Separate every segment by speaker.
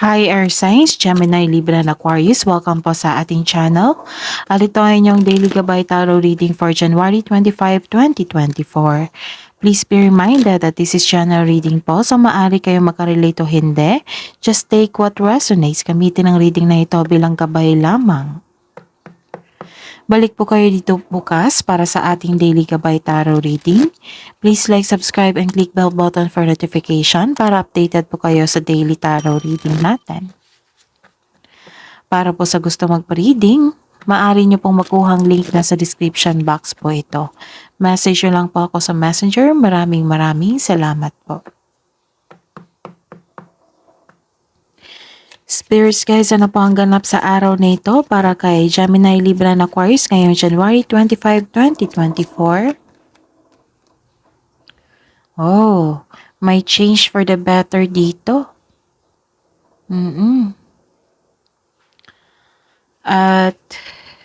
Speaker 1: Hi Air Signs, Gemini, Libra, and Aquarius. Welcome po sa ating channel. Ito ay inyong Daily Gabay Tarot Reading for January 25, 2024. Please be reminded that this is general reading po, so maaari kayo makarelate o hindi. Just take what resonates. Gamitin ang reading na ito bilang gabay lamang. Balik po kayo dito bukas para sa ating Daily Gabay Tarot Reading. Please like, subscribe, and click bell button for notification para updated po kayo sa Daily Tarot Reading natin. Para po sa gusto magpa-reading, maaari nyo pong makuhang link na sa description box po ito. Message nyo lang po ako sa Messenger. Maraming salamat po. Spirits guys, ano po ang ganap sa araw na ito para kay Gemini, Libra, and Aquarius ngayong January 25, 2024? Oh, may change for the better dito. At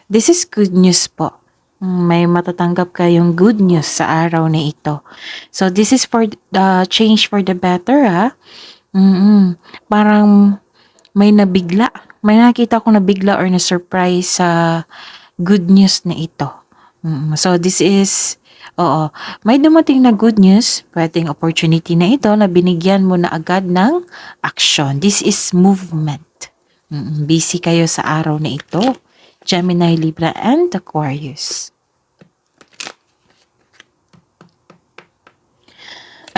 Speaker 1: this is good news po. May matatanggap kayong good news sa araw na ito. So this is for the change for the better ha. Parang may nabigla. May nakita ko na bigla or na surprise sa good news na ito. So this is, may dumating na good news, pwedeng opportunity na ito na binigyan mo na agad ng action. This is movement. Busy kayo sa araw na ito. Gemini, Libra, and Aquarius.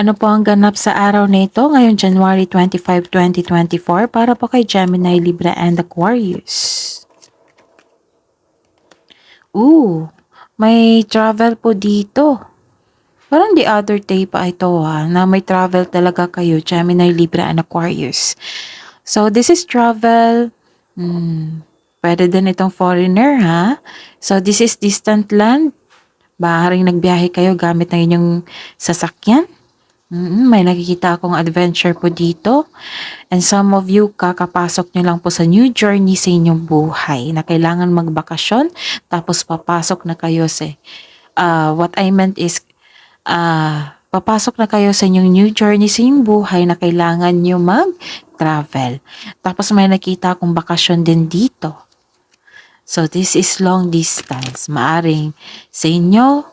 Speaker 1: Ano po ang ganap sa araw na ito ngayong January 25, 2024 para po kay Gemini, Libra, and Aquarius? May travel po dito. Parang the other day pa ito na may travel talaga kayo, Gemini, Libra, and Aquarius. So this is travel. Pwede din itong foreigner ha. So this is distant land. Maaaring nagbiyahe kayo gamit ng inyong sasakyan. May nakikita akong adventure po dito. And some of you, kakapasok nyo lang po sa new journey sa inyong buhay na kailangan magbakasyon. Tapos papasok na kayo sa, what I meant is, papasok na kayo sa inyong new journey sa inyong buhay na kailangan nyo mag-travel. Tapos may nakita akong bakasyon din dito. So this is long distance. Maaring sa inyo,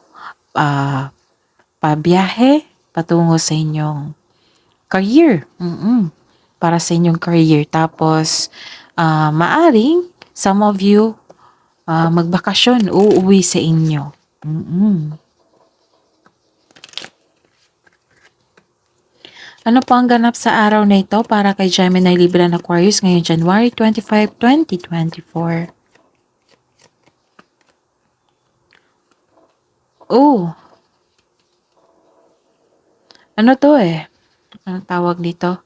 Speaker 1: pabiyahe, patungo sa inyong career. Para sa inyong career. Tapos, maaring, some of you, magbakasyon, uuwi sa inyo. Ano po ang ganap sa araw na ito para kay Gemini, Libra, and Aquarius ngayong January 25, 2024? Ano to Anong tawag dito?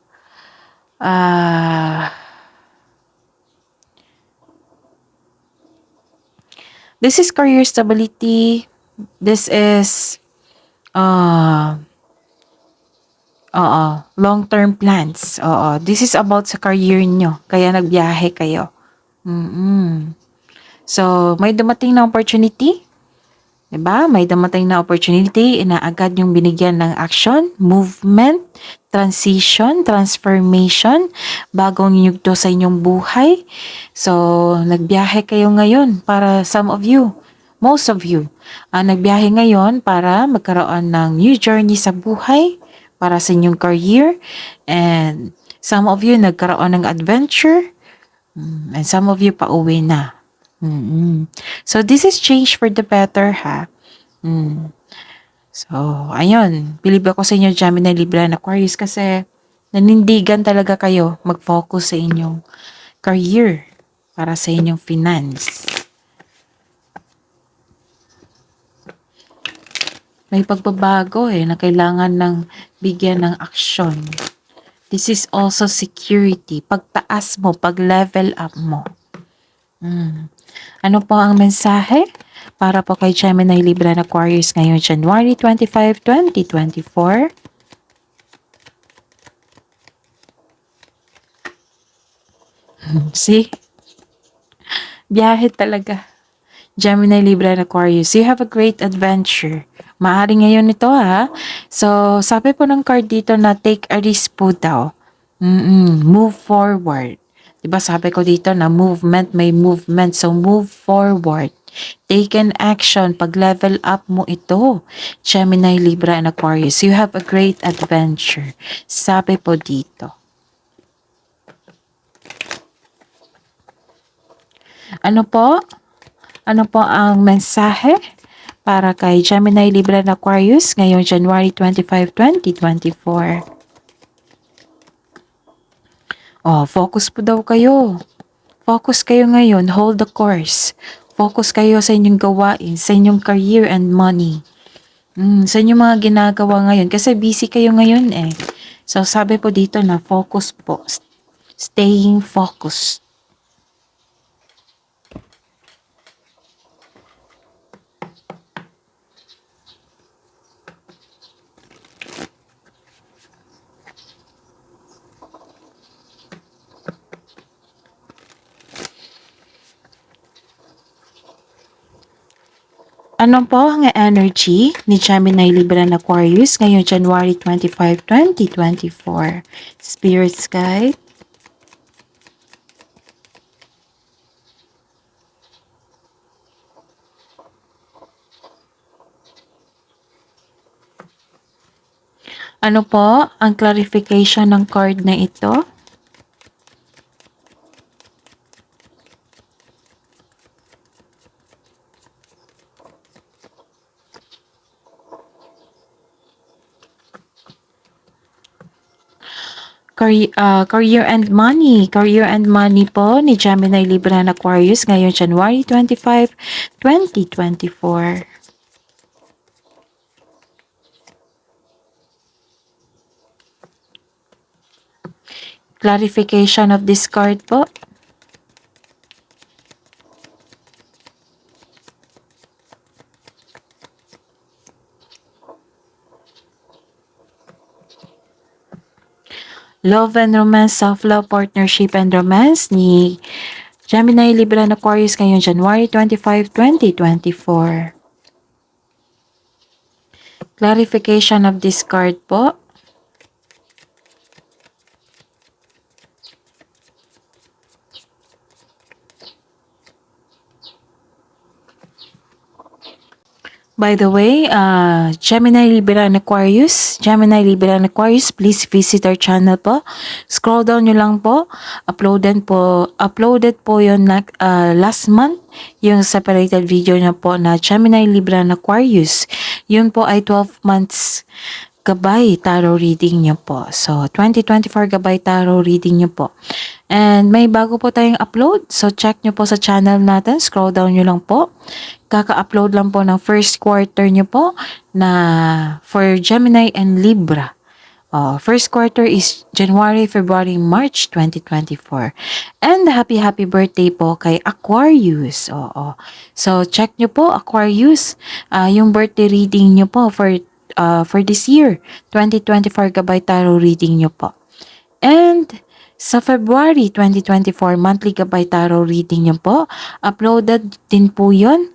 Speaker 1: This is career stability. This is long-term plans. This is about sa career nyo. Kaya nagbiyahe kayo. So, may dumating na opportunity. Diba? May dumating na opportunity, inaagad yung binigyan ng action, movement, transition, transformation, bagong yugto sa inyong buhay. So, nagbiyahe kayo ngayon para some of you, most of you, nagbiyahe ngayon para magkaroon ng new journey sa buhay, para sa inyong career, and some of you nagkaroon ng adventure, and some of you pauwi na. So, this is change for the better, ha? So, ayun. Believe ako sa inyo, Gemini, Libra, and Aquarius kasi nanindigan talaga kayo mag-focus sa inyong career para sa inyong finance. May pagbabago na kailangan ng bigyan ng aksyon. This is also security. Pagtaas mo, pag-level up mo. Ano po ang mensahe para po kay Gemini, Libra, and Aquarius ngayong January 25, 2024? See? Biyahe talaga. Gemini, Libra, and Aquarius, you have a great adventure. Maaari ngayon ito ha. So, sabi po ng card dito na take a risk po daw. Move forward. 'Di ba sabi ko dito na movement, may movement. So, move forward. Take an action. Pag-level up mo ito. Gemini, Libra, and Aquarius. You have a great adventure. Sabi po dito. Ano po? Ano po ang mensahe para kay Gemini, Libra, and Aquarius ngayong January 25, 2024? Oh, focus po daw kayo. Focus kayo ngayon. Hold the course. Focus kayo sa inyong gawain, sa inyong career and money. Sa inyong mga ginagawa ngayon. Kasi busy kayo ngayon eh. So, sabi po dito na focus po. Staying focused. Ano po ang energy ni Gemini, Libra, and Aquarius ngayong January 25, 2024? Spirits guide. Ano po ang clarification ng card na ito? Career and money. Career and money po ni Gemini, Libra, and Aquarius ngayong January 25, 2024. Clarification of this card po. Love and romance, self-love, partnership and romance ni Gemini, Libra, and Aquarius ngayong January 25, 2024. Clarification of this card po. By the way, Gemini, Libra, and Aquarius, please visit our channel po. Scroll down nyo lang po. Uploaded po yun last month, yung separated video na po na Gemini, Libra, and Aquarius. Yun po ay 12 months gabay tarot reading nyo po. So, 2024 gabay tarot reading nyo po. And may bago po tayong upload. So, check nyo po sa channel natin. Scroll down nyo lang po. Kaka-upload lang po ng first quarter nyo po na for Gemini and Libra. First quarter is January, February, March 2024. And happy birthday po kay Aquarius. So, check nyo po, Aquarius, yung birthday reading nyo po for this year, 2024 gabay tarot reading nyo po. And sa February 2024, monthly gabay tarot reading nyo po. Uploaded din po yun.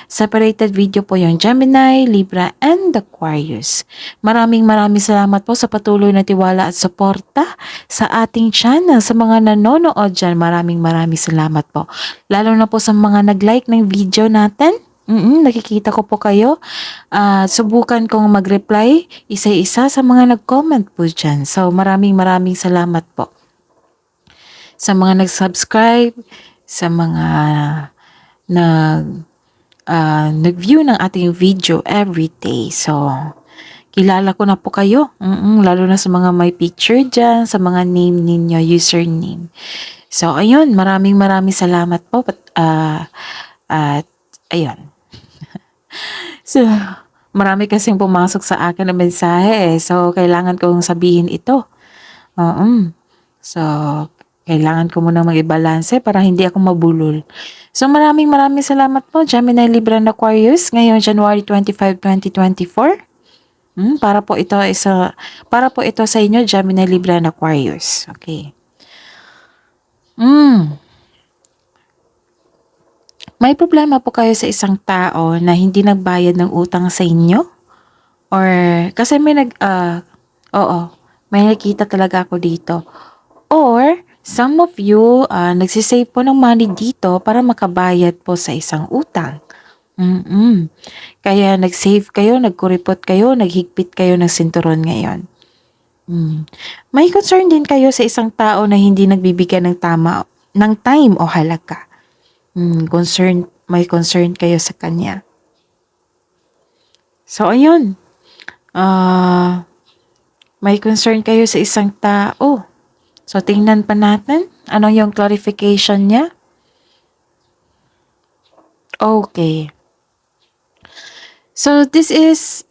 Speaker 1: Separated video po yung Gemini, Libra, and Aquarius. Maraming salamat po sa patuloy na tiwala at suporta sa ating channel. Sa mga nanonood dyan, maraming salamat po. Lalo na po sa mga nag-like ng video natin. Nakikita ko po kayo. Subukan kong mag-reply isa-isa sa mga nag-comment po dyan. So, maraming salamat po. Sa mga nag-subscribe, sa mga nag-view ng ating video every day. So, kilala ko na po kayo. Lalo na sa mga may picture dyan, sa mga name ninyo, username. So, ayun, maraming salamat po. At ayun. So, marami kasing pumasok sa akin na mensahe eh. So, kailangan kong sabihin ito. So, kailangan ko munang mag-ibalanse para hindi ako mabulol. So, maraming salamat po, Gemini, Libra, and Aquarius, ngayong January 25, 2024. Para po ito sa inyo, Gemini, Libra, and Aquarius. Okay. May problema po kayo sa isang tao na hindi nagbayad ng utang sa inyo? Or, kasi May nakita talaga ako dito. Or, some of you, nagsisave po ng money dito para makabayad po sa isang utang. Mm. Kaya nag-save kayo, nagkuripot kayo, naghigpit kayo ng sinturon ngayon. May concern din kayo sa isang tao na hindi nagbibigay ng tama ng time o halaga. May concern kayo sa kanya. So, ayun. May concern kayo sa isang tao. So, tingnan pa natin. Ano yung clarification niya? Okay. So, this is,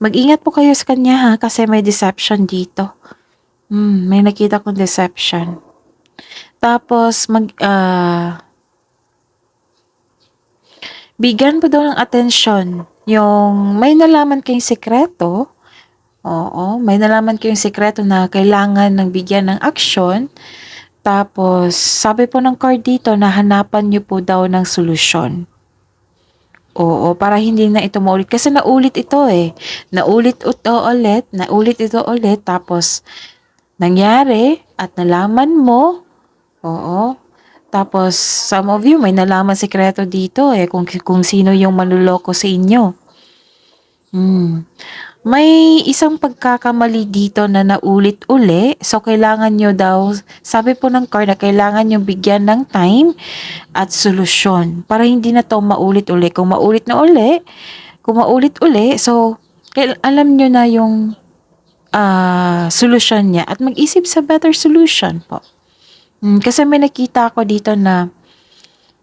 Speaker 1: mag-ingat po kayo sa kanya ha, kasi may deception dito. May nakita kong deception. Tapos, bigyan po daw ng atensyon. Yung may nalaman kayong sekreto, may nalaman kayong sekreto na kailangan ng bigyan ng aksyon. Tapos, sabi po ng card dito na hanapan niyo po daw ng solusyon. Oo, para hindi na ito maulit. Kasi naulit ito eh. Naulit ito ulit. Tapos, nangyari at nalaman mo. Oo. Tapos, some of you may nalaman sekreto dito eh. Kung sino yung manluloko sa inyo. May isang pagkakamali dito na naulit-uli. So, kailangan nyo daw, sabi po ng card na kailangan nyo bigyan ng time at solusyon para hindi na to maulit-uli. Kung maulit-uli, so, alam nyo na yung solusyon niya at mag-isip sa better solution po. Kasi may nakita ako dito na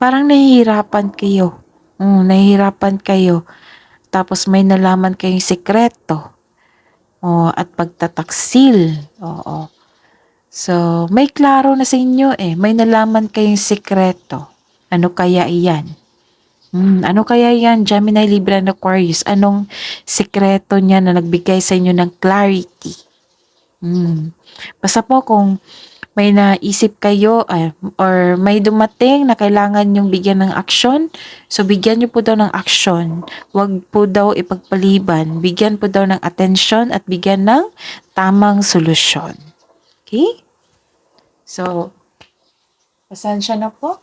Speaker 1: parang nahihirapan kayo. Nahihirapan kayo. Tapos may nalaman kayong sekreto. At pagtataksil. Oo. So, may klaro na sa inyo eh. May nalaman kayong sekreto. Ano kaya iyan? Ano kaya yan, Gemini, Libra, and Aquarius? Anong sekreto niya na nagbigay sa inyo ng clarity? Basta po kung may naisip kayo or may dumating na kailangan yung bigyan ng aksyon, so bigyan nyo po daw ng aksyon. Huwag po daw ipagpaliban. Bigyan po daw ng atensyon at bigyan ng tamang solusyon. Okay? So, pasensya na po.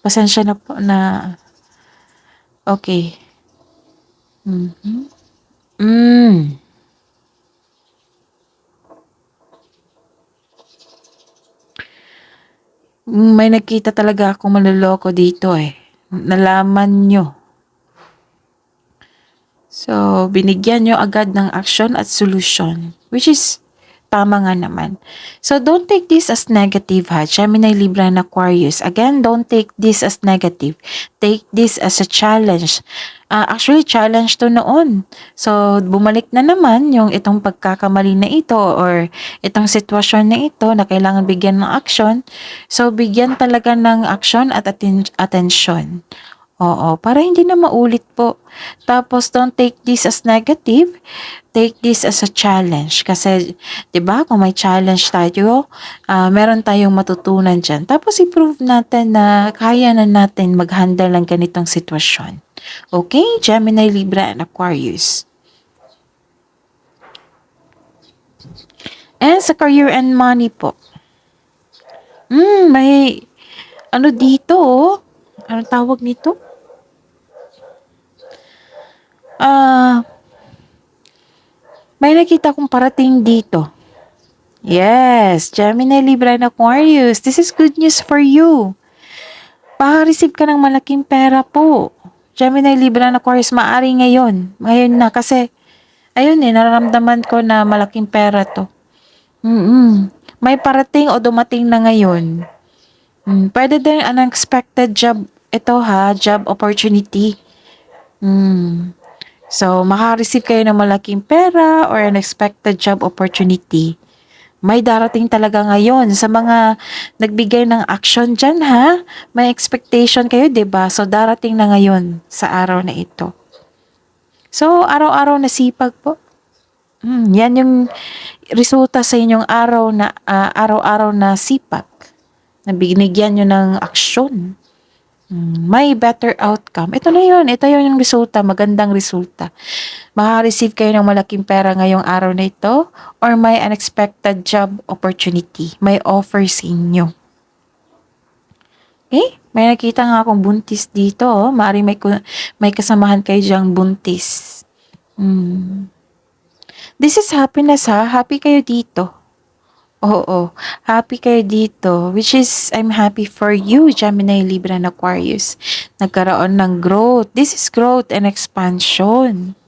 Speaker 1: Pasensya na po na okay. May nakita talaga akong manloloko dito eh. Nalaman nyo. So, binigyan nyo agad ng action at solution. Which is, tama nga naman. So, don't take this as negative ha. Gemini, Libra, and Aquarius. Again, don't take this as negative. Take this as a challenge. Actually, challenge to noon. So, bumalik na naman yung itong pagkakamali na ito or itong sitwasyon na ito na kailangan bigyan ng action. So, bigyan talaga ng action at attention. Oo, para hindi na maulit po. Tapos, don't take this as negative. Take this as a challenge. Kasi, di ba, kung may challenge tayo, meron tayong matutunan dyan. Tapos, i-prove natin na kaya na natin mag-handle ng ganitong sitwasyon. Okay, Gemini, Libra, and Aquarius. And sa career and money po. May, dito oh. Ano tawag nito? May nakita kong parating dito. Yes, Gemini, Libra, and Aquarius. This is good news for you. Receive ka ng malaking pera po. Gemini, Libra, and Aquarius, maari ngayon. Ngayon na kasi, ayun nararamdaman ko na malaking pera to. May parating o dumating na ngayon. Pwede din unexpected job. Ito ha, job opportunity. So, makareceive kayo ng malaking pera or unexpected job opportunity. May darating talaga ngayon sa mga nagbigay ng action dyan ha. May expectation kayo, 'di ba? So, darating na ngayon sa araw na ito. So, araw-araw na sipag po. Yan yung resulta sa inyong araw-araw na sipag. Na binigyan nyo ng aksyon. May better outcome. Ito na yun. Ito yun yung resulta. Magandang resulta. Maka-receive kayo ng malaking pera ngayong araw na ito or may unexpected job opportunity. May offer sa inyo. Okay? May nakita nga akong buntis dito. Oh. Maaaring may kasamahan kayo diyang buntis. This is happiness ha. Happy kayo dito. Oo, happy kayo dito, which is I'm happy for you, Gemini, Libra, and Aquarius. Nagkaroon ng growth. This is growth and expansion.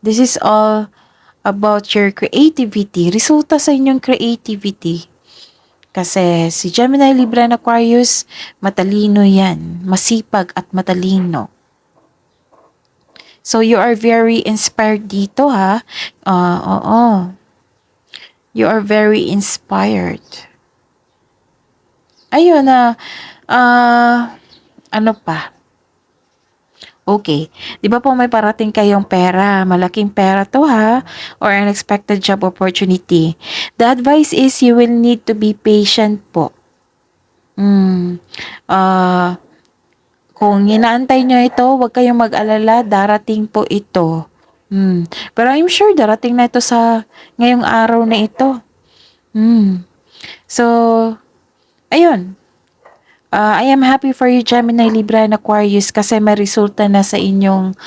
Speaker 1: This is all about your creativity. Resulta sa inyong creativity. Kasi si Gemini, Libra, and Aquarius, matalino yan. Masipag at matalino. So, you are very inspired dito, ha? Oo. You are very inspired. Ayun na, ano pa? Okay. Di ba po may parating kayong pera? Malaking pera to ha? Or unexpected job opportunity. The advice is you will need to be patient po. Kung inaantay nyo ito, huwag kayong mag-alala, darating po ito. Pero I'm sure darating na ito sa ngayong araw na ito. So, ayun. I am happy for you, Gemini, Libra, and Aquarius kasi may resulta na sa inyong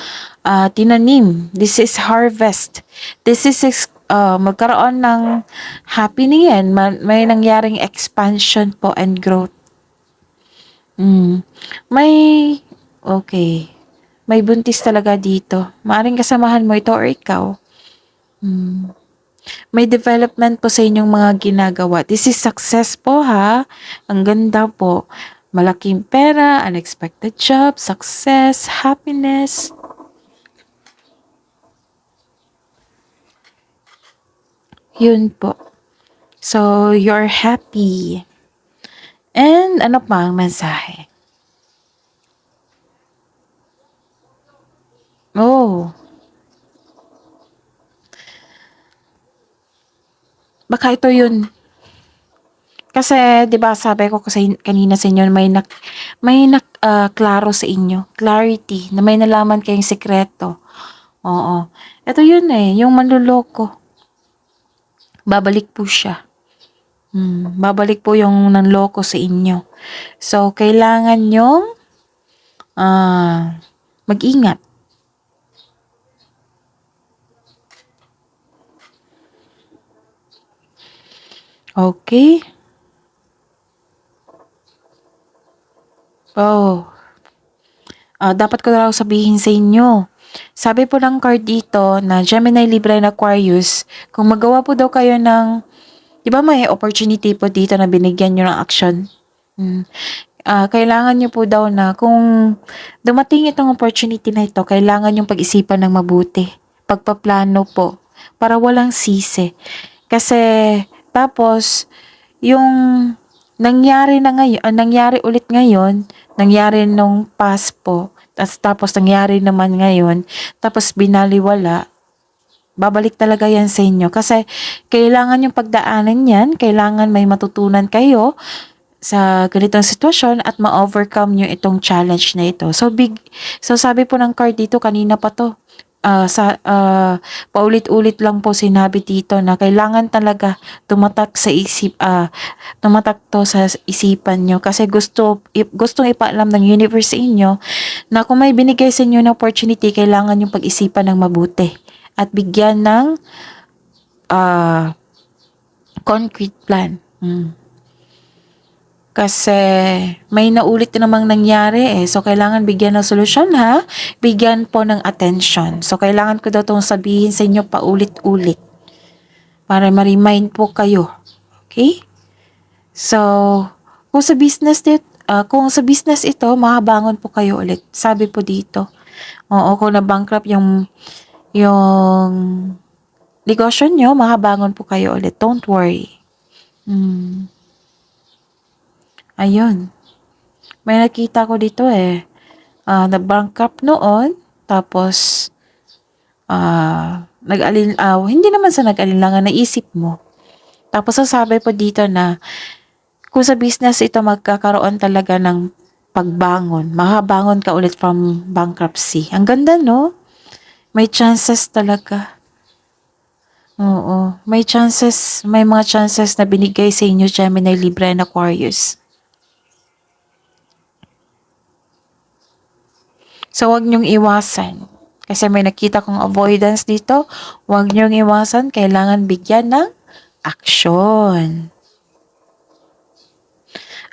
Speaker 1: tinanim. This is harvest. This is magkaroon ng happy na yan. May nangyaring expansion po and growth. May, okay. May buntis talaga dito. Maaring kasamahan mo ito or ikaw. May development po sa inyong mga ginagawa. This is success po ha. Ang ganda po. Malaking pera, unexpected job, success, happiness. Yun po. So, you're happy. And ano pa ang mensahe? Oh. Baka ito yun. Kasi, 'di ba, sabi ko kasi kanina sa inyo klaro sa inyo, clarity, na may nalaman kayong sekreto. Oo. Ito yun yung manloloko. Babalik po siya. Babalik po yung nanloko sa inyo. So, kailangan nyong mag-ingat. Okay? Oh. Dapat ko na raw sabihin sa inyo. Sabi po ng card dito na Gemini, Libra, and Aquarius, kung magawa po daw kayo ng, di ba may opportunity po dito na binigyan nyo ng action? Kailangan nyo po daw na kung dumating itong opportunity na ito, kailangan yung pag-isipan ng mabuti. Pagpaplano po. Para walang sisi. Kasi, tapos, yung nangyari ulit ngayon, nangyari nung past po, tapos nangyari naman ngayon, tapos binaliwala, babalik talaga yan sa inyo. Kasi, kailangan yung pagdaanan yan, kailangan may matutunan kayo sa ganitong sitwasyon at ma-overcome nyo itong challenge na ito. So sabi po ng card dito, kanina pa to, paulit-ulit lang po sinabi dito na kailangan talaga tumatak to sa isipan nyo kasi gustong ipaalam ng universe sa inyo na kung may binigay sa inyo na opportunity, kailangan yung pag-isipan ng mabuti at bigyan ng concrete plan. Kasi may naulit na namang nangyari So, kailangan bigyan ng solusyon ha. Bigyan po ng attention. So, kailangan ko daw itong sabihin sa inyo paulit-ulit. Para ma-remind po kayo. Okay? So, kung sa business ito, makabangon po kayo ulit. Sabi po dito. Oo, kung na-bankrupt yung negosyo nyo, makabangon po kayo ulit. Don't worry. Ayun. May nakita ko dito na-bankrupt noon, tapos, hindi naman sa nag-alinlangan, naisip mo. Tapos, sasabi po dito na, Kung sa business ito magkakaroon talaga ng pagbangon, makabangon ka ulit from bankruptcy. Ang ganda, no? May chances talaga. Oo, may mga chances na binigay sa inyo Gemini, Libra, and Aquarius. So, wag niyong iwasan. Kasi may nakita kong avoidance dito. Wag niyong iwasan. Kailangan bigyan ng aksyon.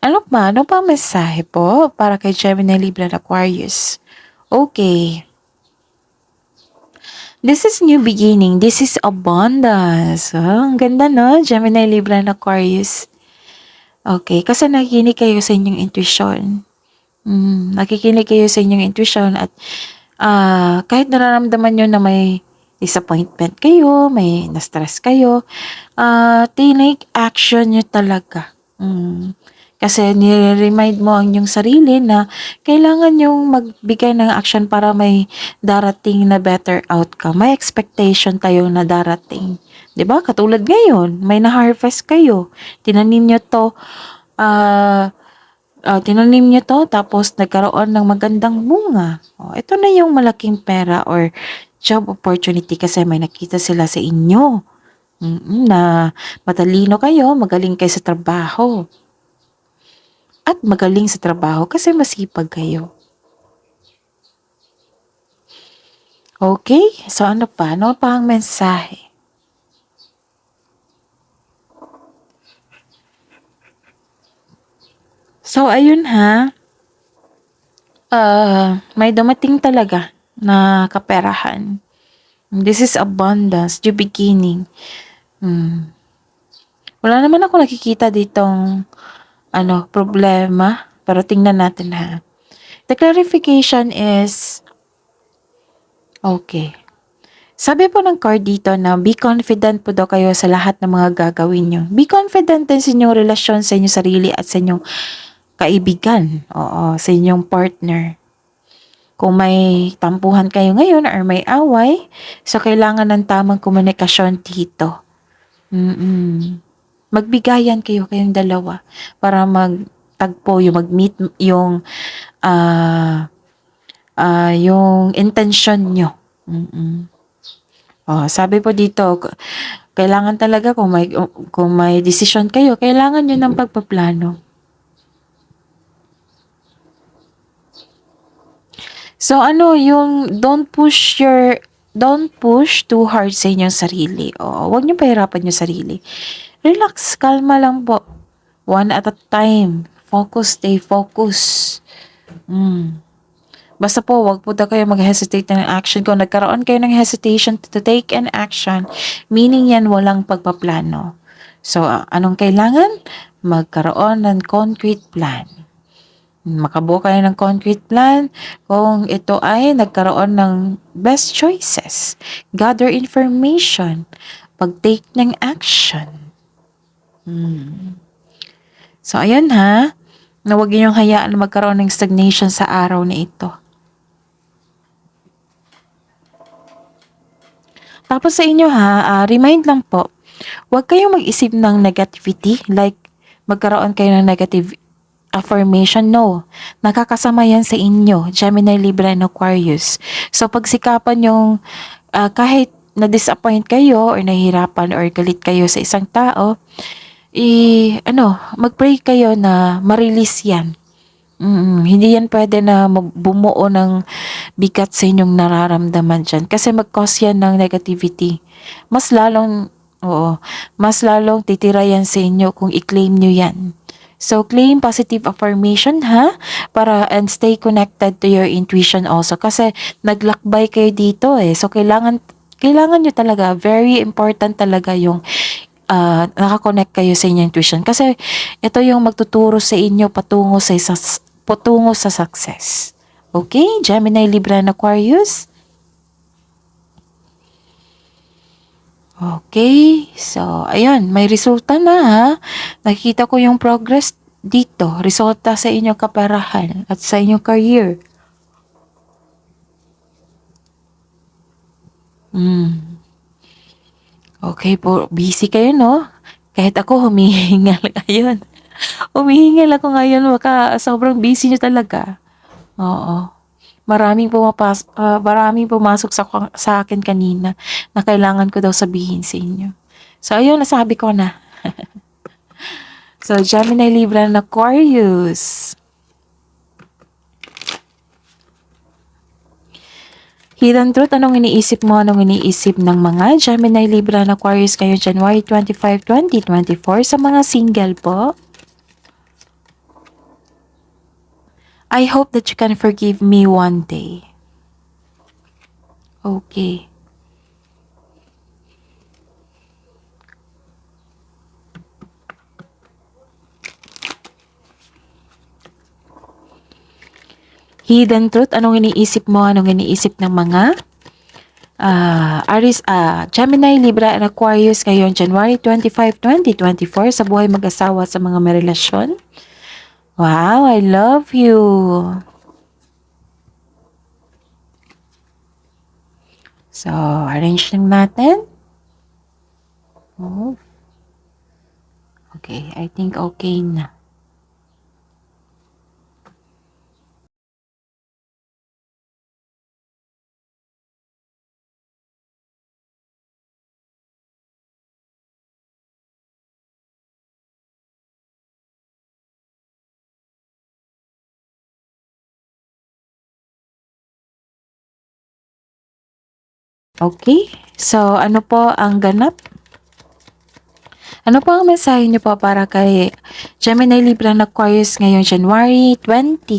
Speaker 1: Ano pa ang mensahe po para kay Gemini, Libra, and Aquarius? Okay. This is new beginning. This is abundance. Ang ganda, no? Gemini, Libra, and Aquarius. Okay. Kasi nakikinig kayo sa inyong intuition. Nakikinig kayo sa inyong intuition at kahit nararamdaman nyo na may disappointment kayo, may na-stress kayo, take action nyo talaga. Kasi nire-remind mo ang inyong sarili na kailangan yung magbigay ng action para may darating na better outcome. May expectation tayo na darating. 'Di ba? Katulad ngayon, may na-harvest kayo. Tinanim nyo to, tinanim nyo to, tapos nagkaroon ng magandang bunga. Ito na yung malaking pera or job opportunity kasi may nakita sila sa inyo. Na matalino kayo, magaling kayo sa trabaho. At magaling sa trabaho kasi masipag kayo. Okay? So ano pa? Ano pa ang mensahe? So ayun ha. May dumating talaga na kaperahan. This is abundance, the beginning. Wala naman ako nakikita ditong problema. Pero tingnan natin ha. The clarification is, okay. Sabi po ng card dito na be confident po daw kayo sa lahat ng mga gagawin nyo. Be confident din sa inyong relasyon, sa inyong sarili at sa inyong kaibigan. Oo, sa inyong partner. Kung may tampuhan kayo ngayon or may away, so kailangan ng tamang komunikasyon dito. Magbigayan kayong dalawa para magtagpo yung mag-meet yung intention nyo. Sabi po dito, kailangan talaga kung may decision kayo, kailangan nyo ng pagpaplano. So yung don't push too hard sa inyong sarili. Huwag niyo pahirapan yung sarili. Relax, kalma lang po. One at a time. Focus, stay focus. Basta po, wag po daw kayo mag-hesitate ng action. Kung nagkaroon kayo ng hesitation to take an action, meaning yan walang pagpaplano. So, anong kailangan? Magkaroon ng concrete plan. Makabuo kayo ng concrete plan kung ito ay nagkaroon ng best choices. Gather information. Pag-take ng action. So, ayan ha. Na huwag niyong hayaan na magkaroon ng stagnation sa araw na ito. Tapos sa inyo ha, remind lang po, huwag kayong mag-isip ng negativity, like magkaroon kayo ng negative affirmation. No, nakakasama yan sa inyo, Gemini, Libra, and Aquarius. So pagsikapan yung kahit na-disappoint kayo or nahihirapan or galit kayo sa isang tao, mag-pray kayo na ma-release yan. Hindi yan pwede na bumuo ng bigat sa inyong nararamdaman dyan. Kasi mag-cause yan ng negativity. Mas lalong titira yan sa inyo kung i-claim nyo yan. So, claim positive affirmation ha, and stay connected to your intuition also. Kasi naglakbay kayo dito So, kailangan nyo talaga, very important talaga yung nakakonect kayo sa inyong intuition. Kasi ito yung magtuturo sa inyo patungo sa success. Okay? Gemini, Libra, and Aquarius. Okay. So, ayun. May resulta na ha. Nakikita ko yung progress dito. Resulta sa inyong kaperahan at sa inyong career. Okay po. Busy kayo, no? Kahit ako humihingal. Ayun. Humihingil ako ngayon baka sobrang busy niyo talaga. Oo. Maraming pumasok sa akin kanina na kailangan ko daw sabihin sa inyo. So, ayun, nasabi ko na. So, Gemini, Libra, and Aquarius. Hidden truth, anong iniisip mo? Anong iniisip ng mga Gemini, Libra, and Aquarius kayo January 25, 2024 sa mga single po? I hope that you can forgive me one day. Okay. Hidden truth, anong iniisip mo? Anong iniisip ng mga Gemini, Libra, and Aquarius ngayon January 25, 2024 sa buhay mag-asawa sa mga may relasyon? Wow, I love you. So, arrange lang natin. Move. Okay, I think okay na. Okay, so ano po ang ganap? Ano po ang mensahe niyo po para kay Gemini, Libra, and Aquarius ngayong January 25,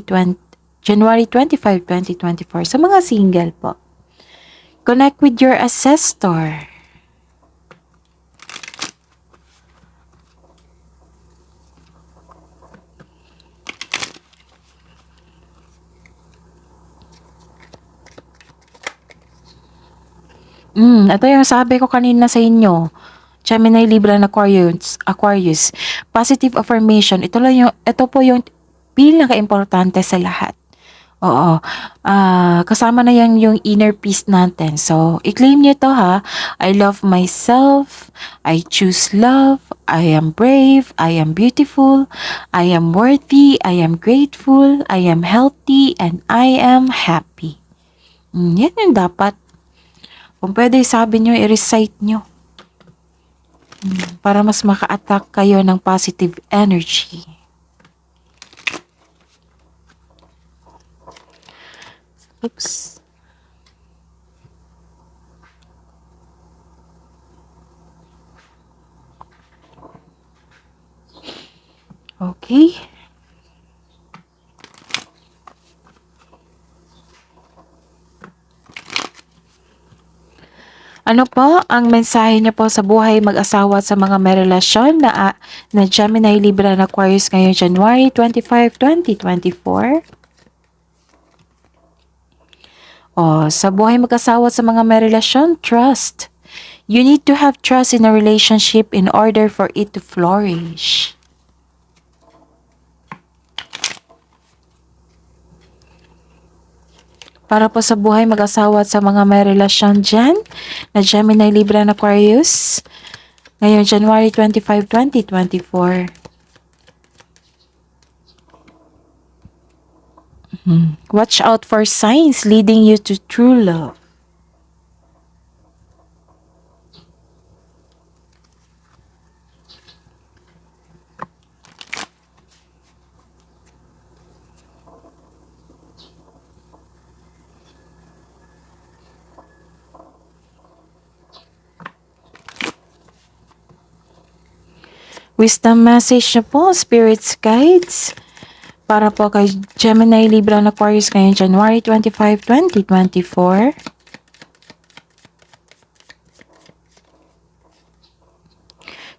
Speaker 1: 2024 sa mga single po? Connect with your ancestor. Ito yung sabi ko kanina sa inyo. Gemini, Libra, and Aquarius. Positive affirmation. Ito po yung pinaka-importante sa lahat. Oo. Kasama na yan yung inner peace natin. So, i-claim nyo to ha. I love myself. I choose love. I am brave. I am beautiful. I am worthy. I am grateful. I am healthy. And I am happy. Yan yung dapat. Kung pwede, sabi nyo, i-recite nyo. Para mas maka-attack kayo ng positive energy. Oops. Okay. Ano po ang mensahe niyo po sa buhay mag-asawa at sa mga may relasyon na Gemini, Libra, and Aquarius ngayong January 25, 2024? Sa buhay mag-asawa at sa mga may relasyon, trust. You need to have trust in a relationship in order for it to flourish. Para po sa buhay mag-asawa at sa mga may relasyon dyan, na Gemini, Libra, and Aquarius, ngayong January 25, 2024. Watch out for signs leading you to true love. Wisdom message na po, spirits guides. Para po kay Gemini, Libra, and Aquarius ngayong January 25, 2024.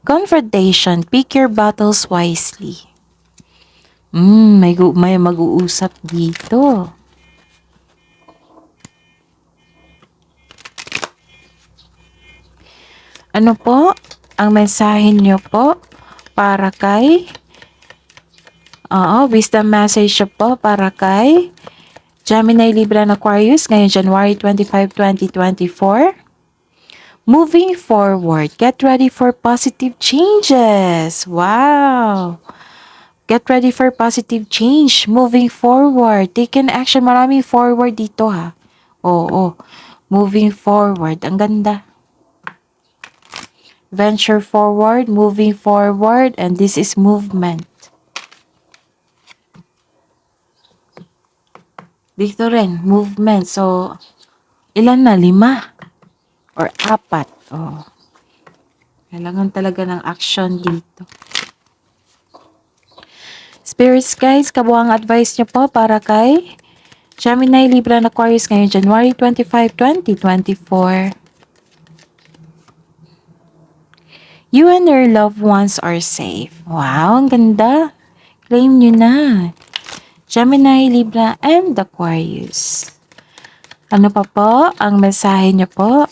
Speaker 1: Confrontation. Pick your battles wisely. May mag-uusap dito. Ano po ang mensahe niyo po para kay wisdom message po para kay Gemini, Libra, and Aquarius ngayong January 25, 2024. Moving forward, get ready for positive changes. Wow! Get ready for positive change. Moving forward. Taken action. Maraming forward dito ha. Oo. Moving forward. Ang ganda. Venture forward. Moving forward. And this is movement. Dito rin. Movement. So, ilan na? 5? Or 4? Oh. Kailangan talaga ng action dito. Spirits guys, kabuang advice nyo po para kay Gemini, Libra, and Aquarius ngayong January 25, 2024. You and your loved ones are safe. Wow, ang ganda. Claim nyo na. Gemini, Libra, and Aquarius. Ano pa po ang mensahe nyo po?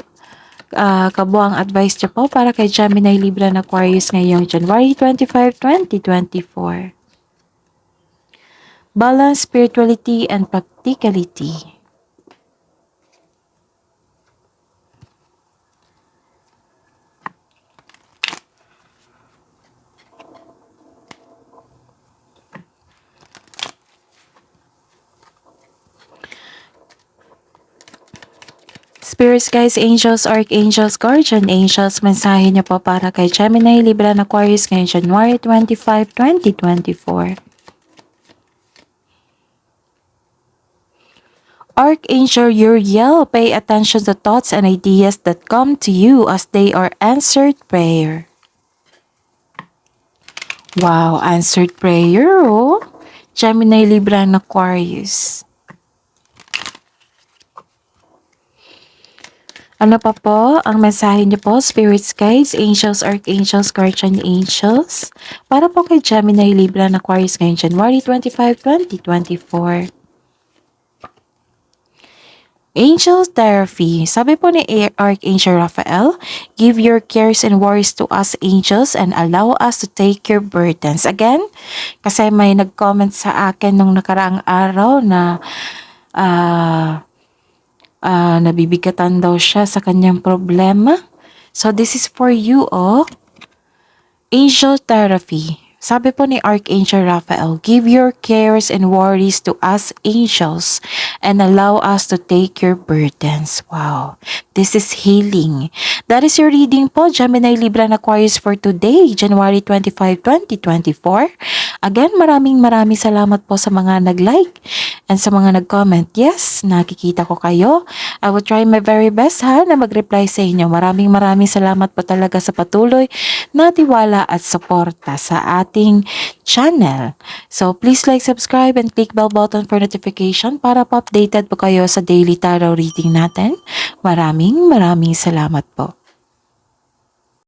Speaker 1: Kabuang advice nyo po para kay Gemini, Libra, and Aquarius ngayong January 25, 2024. Balance, spirituality, and practicality. Spirits guys, angels, archangels, guardian angels, mensahe niyo po para kay Gemini, Libra, and Aquarius ngayong January 25, 2024. Archangel Uriel, pay attention to thoughts and ideas that come to you as they are answered prayer. Wow, answered prayer, oh. Gemini, Libra, and Aquarius. Ano pa po ang mensahe niyo po, spirits guides, angels, archangels, guardian angels, para po kay Gemini, Libra, and Aquarius ngayong January 25, 2024. Angel Therapy. Sabi po ni Archangel Raphael, give your cares and worries to us angels and allow us to take your burdens. Again, kasi may nag-comment sa akin nung nakaraang araw na nabibigatan daw siya sa kanyang problema. So this is for you, oh. Angel Therapy. Sabi po ni Archangel Raphael, give your cares and worries to us angels and allow us to take your burdens. Wow, this is healing. That is your reading po, Gemini, Libra, and Aquarius for today, January 25, 2024. Again, maraming salamat po sa mga nag-like and sa mga nag-comment. Yes, nakikita ko kayo. I will try my very best ha na mag-reply sa inyo. Maraming salamat po talaga sa patuloy na tiwala at suporta sa ating channel. So please like, subscribe, and click bell button for notification para po updated po kayo sa daily tarot reading natin. Maraming salamat po.